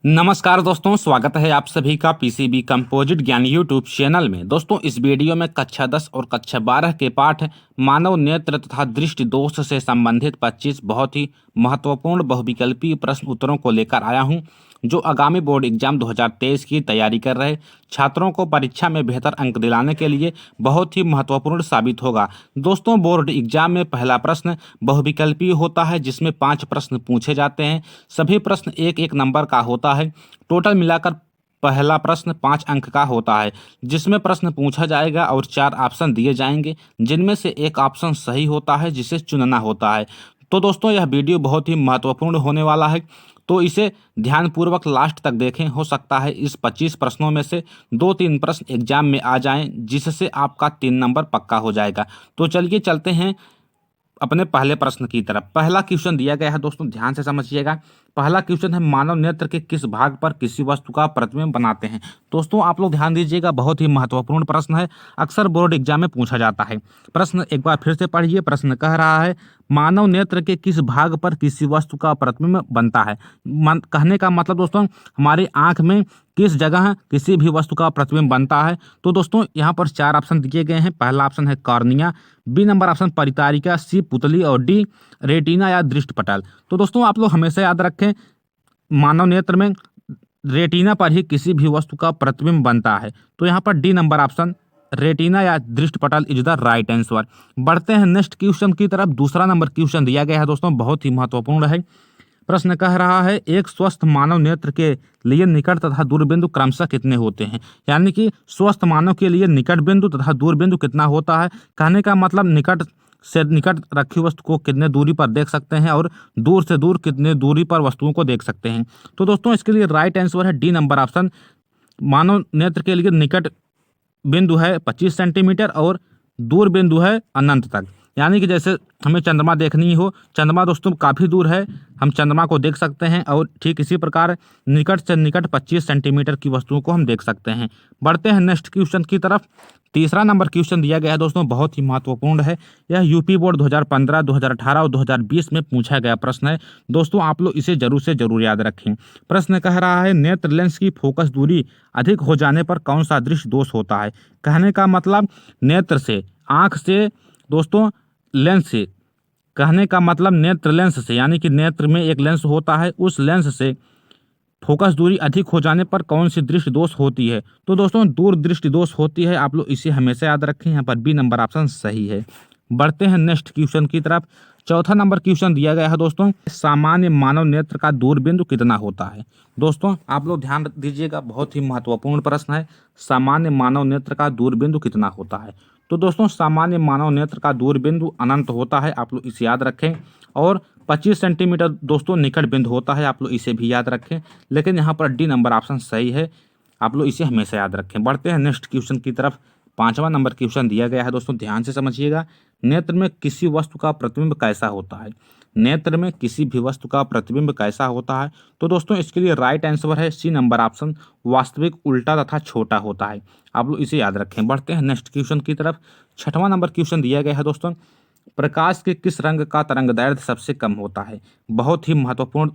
नमस्कार दोस्तों, स्वागत है आप सभी का पीसीबी कंपोजिट ज्ञान यूट्यूब चैनल में। दोस्तों, इस वीडियो में कक्षा 10 और कक्षा 12 के पाठ मानव नेत्र तथा दृष्टि दोष से संबंधित 25 बहुत ही महत्वपूर्ण बहुविकल्पीय प्रश्न उत्तरों को लेकर आया हूं, जो आगामी बोर्ड एग्जाम 2023 की तैयारी कर रहे छात्रों को परीक्षा में बेहतर अंक दिलाने के लिए बहुत ही महत्वपूर्ण साबित होगा। दोस्तों, बोर्ड एग्जाम में पहला प्रश्न बहुविकल्पीय होता है, जिसमें 5 प्रश्न पूछे जाते हैं। सभी प्रश्न एक एक नंबर का होता है। टोटल मिलाकर पहला प्रश्न 5 अंक का होता है, जिसमें प्रश्न पूछा जाएगा और 4 ऑप्शन दिए जाएंगे, जिनमें से एक ऑप्शन सही होता है, जिसे चुनना होता है। तो दोस्तों, यह वीडियो बहुत ही महत्वपूर्ण होने वाला है, तो इसे ध्यानपूर्वक लास्ट तक देखें। हो सकता है इस 25 प्रश्नों में से 2-3 प्रश्न एग्जाम में आ जाएं, जिससे आपका 3 नंबर पक्का हो जाएगा। तो चलिए चलते हैं अपने पहले प्रश्न की तरफ। पहला क्वेश्चन दिया गया है, दोस्तों ध्यान से समझिएगा। पहला क्वेश्चन है, मानव नेत्र के किस भाग पर किसी वस्तु का प्रतिबिंब बनाते हैं। दोस्तों, आप लोग ध्यान दीजिएगा, बहुत ही महत्वपूर्ण प्रश्न है, अक्सर बोर्ड एग्जाम में पूछा जाता है। प्रश्न एक बार फिर से पढ़िए। प्रश्न कह रहा है, मानव नेत्र के किस भाग पर किसी वस्तु का प्रतिबिंब बनता है। कहने का मतलब दोस्तों, हमारी आंख में किस जगह किसी भी वस्तु का प्रतिबिंब बनता है। तो दोस्तों, यहाँ पर 4 ऑप्शन दिए गए हैं। पहला ऑप्शन है कॉर्निया, बी नंबर ऑप्शन परितारिका, सी पुतली और डी रेटिना या दृष्टिपटल। तो दोस्तों, आप लोग हमेशा याद रखें, मानव नेत्र में रेटिना पर ही किसी भी वस्तु का प्रतिबिंब बनता है। तो यहाँ पर डी नंबर ऑप्शन रेटिना या दृष्टिपटल इज द राइट आंसर। बढ़ते हैं नेक्स्ट क्वेश्चन की तरफ। दूसरा नंबर क्वेश्चन दिया गया है, दोस्तों बहुत ही महत्वपूर्ण है। प्रश्न कह रहा है, एक स्वस्थ मानव नेत्र के लिए निकट तथा दूर बिंदु क्रमशः कितने होते हैं। यानी कि स्वस्थ मानव के लिए निकट बिंदु तथा दूर बिंदु कितना होता है। कहने का मतलब निकट से निकट रखी वस्तु को कितने दूरी पर देख सकते हैं और दूर से दूर कितने दूरी पर वस्तुओं को देख सकते हैं। तो दोस्तों, इसके लिए राइट आंसर है डी नंबर ऑप्शन। मानव नेत्र के लिए निकट बिंदु है 25 सेंटीमीटर और दूर बिंदु है अनंत तक। यानी कि जैसे हमें चंद्रमा देखनी हो, चंद्रमा दोस्तों काफ़ी दूर है, हम चंद्रमा को देख सकते हैं, और ठीक इसी प्रकार निकट से निकट 25 सेंटीमीटर की वस्तुओं को हम देख सकते हैं। बढ़ते हैं नेक्स्ट क्वेश्चन की तरफ। तीसरा नंबर क्वेश्चन दिया गया है, दोस्तों बहुत ही महत्वपूर्ण है। यह यूपी बोर्ड 2015, 2018 और 2020 में पूछा गया प्रश्न है। दोस्तों, आप लोग इसे जरूर से जरूर याद रखें। प्रश्न कह रहा है, नेत्र लेंस की फोकस दूरी अधिक हो जाने पर कौन सा दृष्टि दोष होता है। कहने का मतलब नेत्र से, आँख से दोस्तों, लेंस से, कहने का मतलब नेत्र लेंस से, यानी कि नेत्र में एक लेंस होता है, उस लेंस से फोकस दूरी अधिक हो जाने पर कौन सी दृष्टि दोष होती है। तो दोस्तों, दूर दृष्टि दोष होती है। आप लोग इसे हमेशा याद रखें। यहाँ पर बी नंबर ऑप्शन सही है। बढ़ते हैं नेक्स्ट क्वेश्चन की तरफ। चौथा नंबर क्वेश्चन दिया गया है, दोस्तों सामान्य मानव नेत्र का दूरबिंदु कितना होता है। दोस्तों, आप लोग ध्यान दीजिएगा, बहुत ही महत्वपूर्ण प्रश्न है। सामान्य मानव नेत्र का दूरबिंदु कितना होता है। तो दोस्तों, सामान्य मानव नेत्र का दूरबिंदु अनंत होता है, आप लोग इसे याद रखें। और 25 सेंटीमीटर दोस्तों निकट बिंदु होता है, आप लोग इसे भी याद रखें। लेकिन यहाँ पर डी नंबर ऑप्शन सही है, आप लोग इसे हमेशा याद रखें। बढ़ते हैं नेक्स्ट क्वेश्चन की तरफ। 5वां नंबर क्वेश्चन दिया गया है, दोस्तों ध्यान से समझिएगा। नेत्र में किसी वस्तु का प्रतिबिंब कैसा होता है। नेत्र में किसी भी वस्तु का प्रतिबिंब कैसा होता है। तो दोस्तों, इसके लिए राइट आंसर है सी नंबर ऑप्शन, वास्तविक, उल्टा तथा छोटा होता है। आप लोग इसे याद रखें। बढ़ते हैं नेक्स्ट क्वेश्चन की तरफ। 6वां नंबर क्वेश्चन दिया गया है, दोस्तों प्रकाश के किस रंग का तरंगदैर्घ्य सबसे कम होता है। बहुत ही महत्वपूर्ण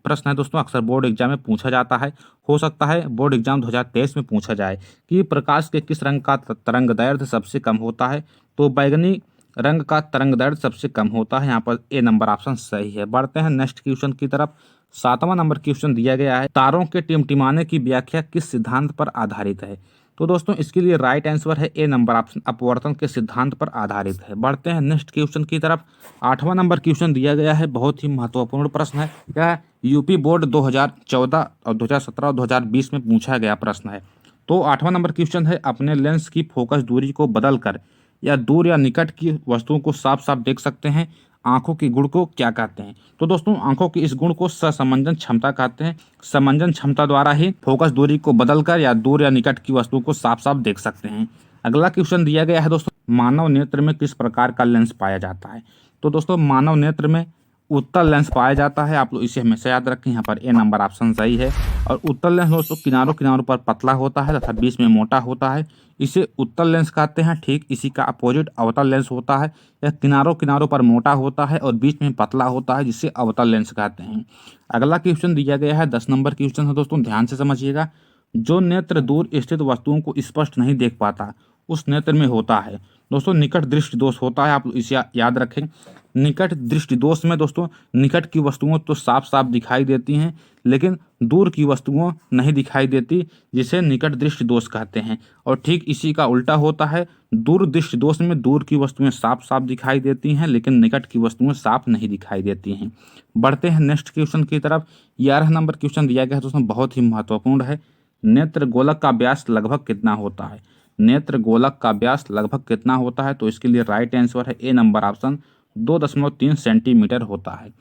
प्रश्न है दोस्तों, अक्सर बोर्ड एग्जाम में पूछा जाता है। हो सकता है बोर्ड एग्जाम 2023 में पूछा जाए कि प्रकाश के किस रंग का तरंगदैर्घ्य सबसे कम होता है। तो बैगनी रंग का तरंगदैर्घ्य सबसे कम होता है। यहाँ पर ए नंबर ऑप्शन सही है। बढ़ते हैं नेक्स्ट क्वेश्चन की तरफ। 7वां नंबर क्वेश्चन दिया गया है, तारों के टिमटिमाने की व्याख्या किस सिद्धांत पर आधारित है। तो दोस्तों, इसके लिए राइट आंसर है ए नंबर ऑप्शन, अपवर्तन के सिद्धांत पर आधारित है। बढ़ते हैं नेक्स्ट क्वेश्चन की तरफ। 8वां नंबर क्वेश्चन दिया गया है, बहुत ही महत्वपूर्ण प्रश्न है। यह यूपी बोर्ड 2014 और 2017 और 2020 में पूछा गया प्रश्न है। तो 8वां नंबर क्वेश्चन है, अपने लेंस की फोकस दूरी को बदलकर या दूर या निकट की वस्तुओं को साफ साफ देख सकते हैं। आंखों के गुण को क्या कहते हैं। तो दोस्तों, आंखों की इस गुण को सहसंबंधन क्षमता कहते हैं। संबंधन क्षमता द्वारा ही फोकस दूरी को बदलकर या दूर या निकट की वस्तुओं को साफ साफ देख सकते हैं। अगला क्वेश्चन दिया गया है, दोस्तों मानव नेत्र में किस प्रकार का लेंस पाया जाता है। तो दोस्तों, मानव नेत्र में उत्तल लेंस पाया जाता है। आप लोग इसे हमेशा याद रखें, यहाँ पर ए नंबर ऑप्शन सही है। और उत्तल लेंस दोस्तों किनारों किनारों पर पतला होता है तथा बीच में मोटा होता है, इसे उत्तल लेंस कहते हैं। ठीक इसी का अपोजिट अवतल लेंस होता है। यह किनारों किनारों पर मोटा होता है और बीच में पतला होता है, जिसे अवतल लेंस कहते हैं। अगला क्वेश्चन दिया गया है 10 नंबर क्वेश्चन है दोस्तों, ध्यान से समझिएगा। जो नेत्र दूर स्थित वस्तुओं को स्पष्ट नहीं देख पाता उस नेत्र में होता है दोस्तों निकट दृष्टि दोष होता है। आप इसे याद रखें। निकट दृष्टि दोष में दोस्तों निकट की वस्तुओं तो साफ साफ दिखाई देती हैं, लेकिन दूर की वस्तुओं नहीं दिखाई देती, जिसे निकट दृष्टि दोष कहते हैं। और ठीक इसी का उल्टा होता है। दूर दृष्टि दोष में दूर की वस्तुएं साफ साफ दिखाई देती हैं, लेकिन निकट की वस्तुएं साफ नहीं दिखाई देती हैं। बढ़ते हैं नेक्स्ट क्वेश्चन की तरफ। 11 नंबर क्वेश्चन दिया गया है दोस्तों, बहुत ही महत्वपूर्ण है। नेत्र गोलक का व्यास लगभग कितना होता है? नेत्र गोलक का व्यास लगभग कितना होता है? तो इसके लिए राइट आंसर है ए नंबर ऑप्शन 2.3 सेंटीमीटर होता है।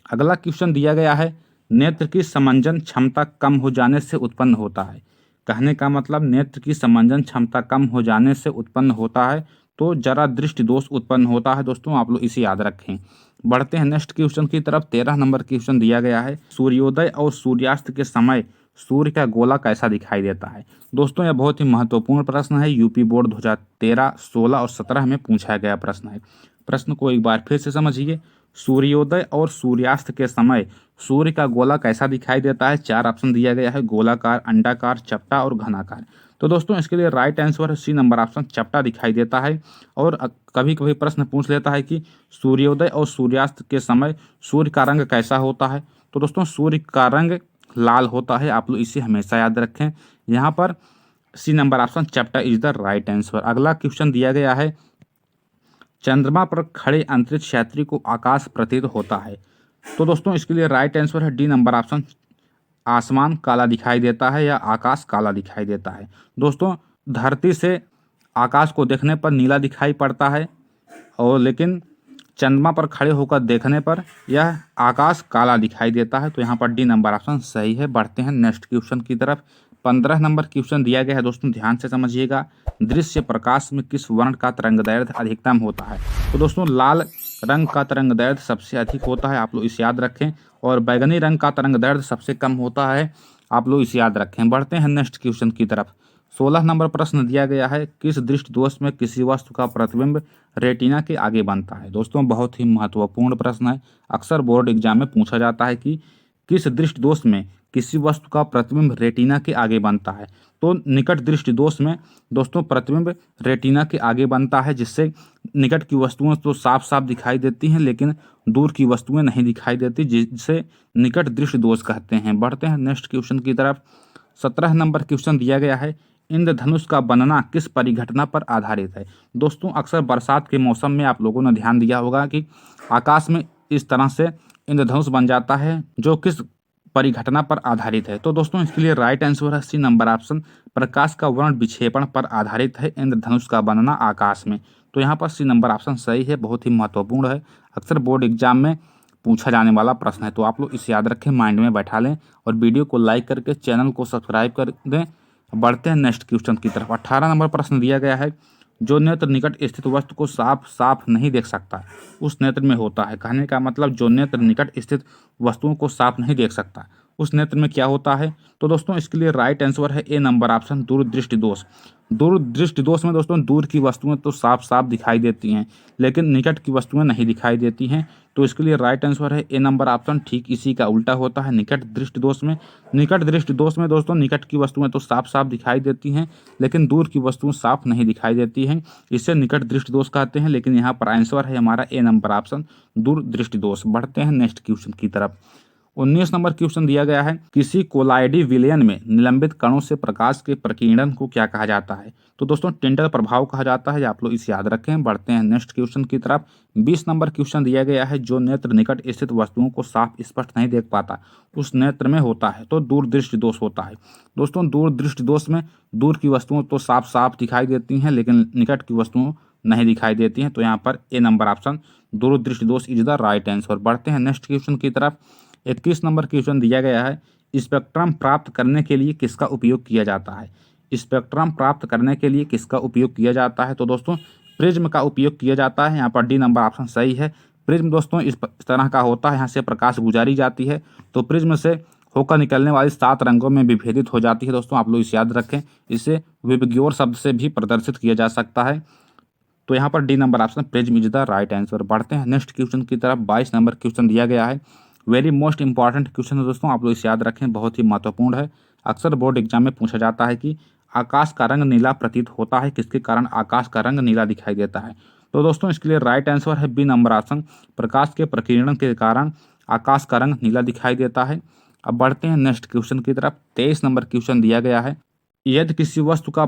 अगला क्वेश्चन दिया गया है, नेत्र की समंजन क्षमता कम हो जाने से उत्पन्न होता है। कहने का मतलब नेत्र की समंजन क्षमता कम हो जाने से उत्पन्न होता है, तो जरा दृष्टि दोष उत्पन्न होता है दोस्तों। आप लोग इसे याद रखें। बढ़ते हैं नेक्स्ट क्वेश्चन की तरफ। 13 नंबर क्वेश्चन दिया गया है, सूर्योदय और सूर्यास्त के समय सूर्य का गोला कैसा दिखाई देता है? दोस्तों यह बहुत ही महत्वपूर्ण प्रश्न है। यूपी बोर्ड 2013, 16 और 17 में पूछा गया प्रश्न है। प्रश्न को एक बार फिर से समझिए। सूर्योदय और सूर्यास्त के समय सूर्य का गोला कैसा दिखाई देता है? 4 ऑप्शन दिया गया है, गोलाकार, अंडाकार, चपटा और घनाकार। तो दोस्तों इसके लिए राइट आंसर है सी नंबर ऑप्शन, चपटा दिखाई देता है। और कभी कभी प्रश्न पूछ लेता है कि सूर्योदय और सूर्यास्त के समय सूर्य का रंग कैसा होता है? तो दोस्तों सूर्य का रंग लाल होता है। आप लोग इसे हमेशा याद रखें। यहाँ पर सी नंबर ऑप्शन, चपटा इज द राइट आंसर। अगला क्वेश्चन दिया गया है, चंद्रमा पर खड़े अंतरिक्ष यात्री को आकाश प्रतीत होता है। तो दोस्तों इसके लिए राइट आंसर है डी नंबर ऑप्शन, आसमान काला दिखाई देता है या आकाश काला दिखाई देता है। दोस्तों धरती से आकाश को देखने पर नीला दिखाई पड़ता है, और लेकिन चंद्रमा पर खड़े होकर देखने पर यह आकाश काला दिखाई देता है। तो यहाँ पर डी नंबर ऑप्शन सही है। बढ़ते हैं नेक्स्ट क्वेश्चन की तरफ। 15 नंबर क्वेश्चन दिया गया है दोस्तों, ध्यान से समझिएगा। दृश्य प्रकाश में किस वर्ण का तरंगदैर्घ्य अधिकतम होता है? तो दोस्तों लाल रंग का तरंगदैर्घ्य सबसे अधिक होता है। आप लोग इसे याद रखें। और बैगनी रंग का तरंगदैर्घ्य सबसे कम होता है। आप लोग इसे याद रखें। बढ़ते हैं नेक्स्ट क्वेश्चन की तरफ। 16 नंबर प्रश्न दिया गया है, किस दृष्टि दोष में किसी वस्तु का प्रतिबिंब रेटिना के आगे बनता है? दोस्तों बहुत ही महत्वपूर्ण प्रश्न है। अक्सर बोर्ड एग्जाम में पूछा जाता है कि किस दृष्टि दोष में किसी वस्तु का प्रतिबिंब रेटिना के आगे बनता है? तो निकट दृष्टि दोष में दोस्तों प्रतिबिंब रेटिना के आगे बनता है, जिससे निकट की वस्तुएं तो साफ साफ दिखाई देती हैं, लेकिन दूर की वस्तुएं नहीं दिखाई देती, जिसे निकट दृष्टि दोष कहते हैं। बढ़ते हैं नेक्स्ट क्वेश्चन की तरफ। 17 नंबर क्वेश्चन दिया गया है, इंद्रधनुष का बनना किस परिघटना पर आधारित है? दोस्तों अक्सर बरसात के मौसम में आप लोगों ने ध्यान दिया होगा कि आकाश में इस तरह से इंद्रधनुष बन जाता है, जो किस परिघटना पर आधारित है? तो दोस्तों इसके लिए राइट आंसर है सी नंबर ऑप्शन, प्रकाश का वर्ण विक्षेपण पर आधारित है इंद्रधनुष का बनना आकाश में। तो यहाँ पर सी नंबर ऑप्शन सही है। बहुत ही महत्वपूर्ण है, अक्सर बोर्ड एग्जाम में पूछा जाने वाला प्रश्न है। तो आप लोग इसे याद रखें, माइंड में बैठा लें, और वीडियो को लाइक करके चैनल को सब्सक्राइब कर दें। बढ़ते हैं नेक्स्ट क्वेश्चन की तरफ। 18 नंबर प्रश्न दिया गया है, जो नेत्र निकट स्थित वस्तु को साफ साफ नहीं देख सकता उस नेत्र में होता है। कहने का मतलब जो नेत्र निकट स्थित वस्तुओं को साफ नहीं देख सकता उस नेत्र में क्या होता है? तो दोस्तों इसके लिए राइट आंसर है ए नंबर ऑप्शन, दूरदृष्टि दोष। दूरदृष्टि दोष में दोस्तों दूर की वस्तुएं तो साफ साफ दिखाई देती हैं, लेकिन निकट की वस्तुएं नहीं दिखाई देती हैं। तो इसके लिए राइट आंसर है ए नंबर ऑप्शन। ठीक इसी का उल्टा होता है निकट दृष्टि दोष में। निकट दृष्टि दोष में दोस्तों निकट की वस्तुएं तो साफ साफ दिखाई देती हैं, लेकिन दूर की वस्तुएं साफ नहीं दिखाई देती हैं, इससे निकट दृष्टि दोष कहते हैं। लेकिन यहाँ पर आंसर है हमारा ए नंबर ऑप्शन, दूरदृष्टि दोष। बढ़ते हैं नेक्स्ट क्वेश्चन की तरफ। 19 नंबर क्वेश्चन दिया गया है, किसी कोलाइडी विलयन में निलंबित कणों से प्रकाश के प्रकीर्णन को क्या कहा जाता है? तो दोस्तों टिंडल प्रभाव कहा जाता है। आप लोग इसे याद रखें। बढ़ते हैं नेक्स्ट क्वेश्चन की तरफ। 20 नंबर क्वेश्चन दिया गया है, जो नेत्र निकट स्थित वस्तुओं को साफ स्पष्ट नहीं देख पाता उस नेत्र में होता है, तो दूरदृष्टि दोष होता है। दोस्तों दूरदृष्टि दोष में दूर की वस्तुओं तो साफ साफ दिखाई देती हैं, लेकिन निकट की वस्तुओं नहीं दिखाई देती हैं। तो यहाँ पर ए नंबर ऑप्शन, दूरदृष्टि दोष इज द राइट आंसर। बढ़ते हैं नेक्स्ट क्वेश्चन की तरफ। 21 नंबर क्वेश्चन दिया गया है, स्पेक्ट्रम प्राप्त करने के लिए किसका उपयोग किया जाता है? स्पेक्ट्रम प्राप्त करने के लिए किसका उपयोग किया जाता है? तो दोस्तों प्रिज्म का उपयोग किया जाता है। यहाँ पर डी नंबर ऑप्शन सही है। प्रिज्म दोस्तों इस तरह का होता है, यहाँ से प्रकाश गुजारी जाती है तो प्रिज्म से होकर निकलने वाली 7 रंगों में विभेदित हो जाती है। दोस्तों आप लोग इसे याद रखें, इसे विबग्योर शब्द से भी प्रदर्शित किया जा सकता है। तो यहाँ पर D number option prism is the right answer. बढ़ते हैं नेक्स्ट क्वेश्चन की तरफ। 22 नंबर क्वेश्चन दिया गया है, वेरी मोस्ट इंपॉर्टेंट क्वेश्चन है दोस्तों, आप लोग इसे याद रखें, बहुत ही महत्वपूर्ण है। अक्सर बोर्ड एग्जाम में पूछा जाता है कि आकाश का रंग नीला प्रतीत होता है, किसके कारण आकाश का रंग नीला दिखाई देता है। तो दोस्तों इसके लिए राइट आंसर है बी नंबर ऑप्शन, प्रकाश के प्रकीर्णन के कारण आकाश का रंग नीला दिखाई देता है। अब बढ़ते हैं नेक्स्ट क्वेश्चन की तरफ। 23 नंबर क्वेश्चन दिया गया है, यदि किसी वस्तु का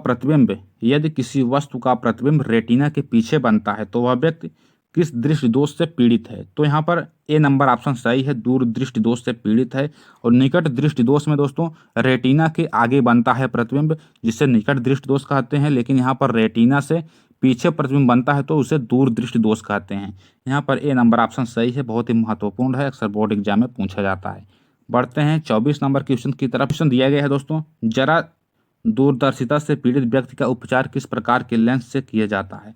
प्रतिबिंब रेटिना के पीछे बनता है तो वह व्यक्ति किस दृष्टि दोष से पीड़ित है। तो यहाँ पर ए नंबर ऑप्शन सही है, दूर दृष्टि दोष से पीड़ित है। और निकट दृष्टि दोष में दोस्तों रेटिना के आगे बनता है प्रतिबिंब, जिसे निकट दृष्टि दोष कहते हैं, लेकिन यहाँ पर रेटिना से पीछे प्रतिबिंब बनता है तो उसे दूर दृष्टि दोष कहते हैं। यहाँ पर ए नंबर ऑप्शन सही है, बहुत ही महत्वपूर्ण है, अक्सर बोर्ड एग्जाम में पूछा जाता है। बढ़ते हैं 24 नंबर क्वेश्चन की तरफ। क्वेश्चन दिया गया है दोस्तों, जरा दूरदर्शिता से पीड़ित व्यक्ति का उपचार किस प्रकार के लेंस से किया जाता है।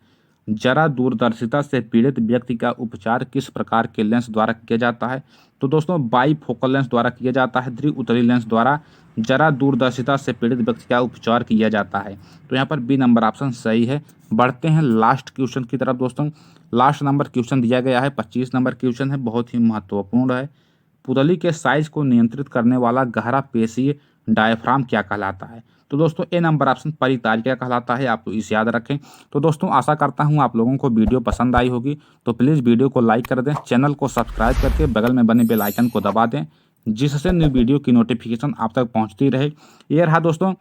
जरा दूरदर्शिता से पीड़ित व्यक्ति का उपचार किस प्रकार के लेंस द्वारा किया जाता है। तो दोस्तों बाईफोकल लेंस द्वारा किया जाता है, द्विउतरी लेंस द्वारा जरा दूरदर्शिता से पीड़ित व्यक्ति का उपचार किया जाता है। तो यहाँ पर बी नंबर ऑप्शन सही है। बढ़ते हैं लास्ट क्वेश्चन की तरफ दोस्तों। लास्ट नंबर क्वेश्चन दिया गया है, 25 नंबर क्वेश्चन है, बहुत ही महत्वपूर्ण है। पुतली के साइज को नियंत्रित करने वाला गहरा पेशीय डायफ्राम क्या कहलाता है। तो दोस्तों ए नंबर ऑप्शन परितारिका कहलाता है, आप इसे याद रखें। तो दोस्तों आशा करता हूं आप लोगों को वीडियो पसंद आई होगी, तो प्लीज़ वीडियो को लाइक कर दें, चैनल को सब्सक्राइब करके बगल में बने बेल आइकन को दबा दें, जिससे न्यू वीडियो की नोटिफिकेशन आप तक पहुंचती रहे। ये रहा दोस्तों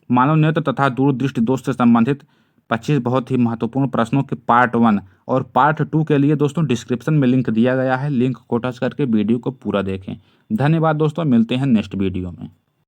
मानव नेत्र तथा दूरदृष्टि दोष से संबंधित 25 बहुत ही महत्वपूर्ण प्रश्नों के पार्ट 1 और पार्ट 2 के लिए दोस्तों डिस्क्रिप्शन में लिंक दिया गया है, लिंक को टच करके वीडियो को पूरा देखें। धन्यवाद दोस्तों, मिलते हैं नेक्स्ट वीडियो में।